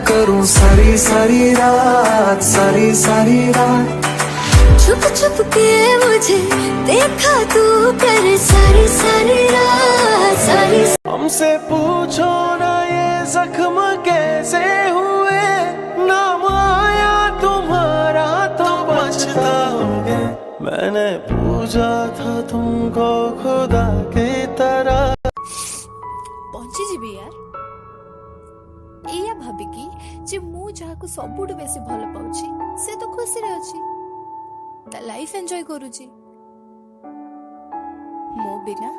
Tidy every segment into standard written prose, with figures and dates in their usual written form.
करूं सारी सारी रात, सारी सारी रात। छुप छुप के मुझे देखा तू कर सारी सारी रात, सारी। हमसे पूछो ना ये जख्म कैसे हुए, नाम आया तुम्हारा तो पछताओगे। मैंने पूछा था तुमको खुदा की तरह। पहुंची जीवी यार एया भाबिकी जे मु जाको सबुठ बेसी भल पाउची से तो खुशी रे अछि ता लाइफ एंजॉय करूची मो बिना।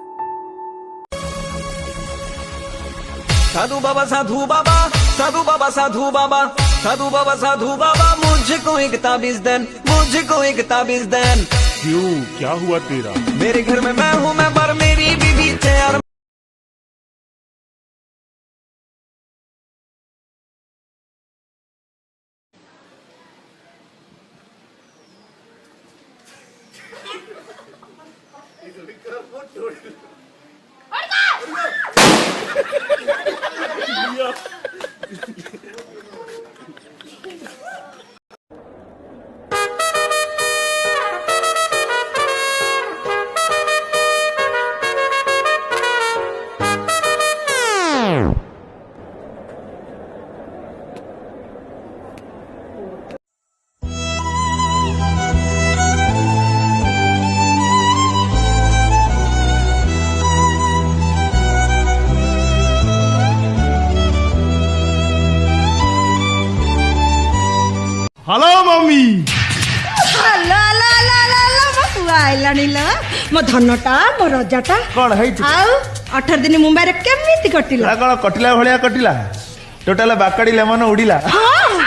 साधु बाबा साधु बाबा साधु बाबा साधु बाबा साधु बाबा साधु बाबा मुझको एक ताबीज देन, मुझको एक ताबीज देन। क्यों क्या हुआ तेरा? मेरे घर में मैं हूँ मैं पर मेरी बीवी तैयार। Hello mummy. मो धनटा मो रजाटा कौन है आउ 18 दिन मुंबई रे केमिति कटिला? कौन कटिला भलिया कटिला? Total बाकड़ी lemon उड़िला। हाँ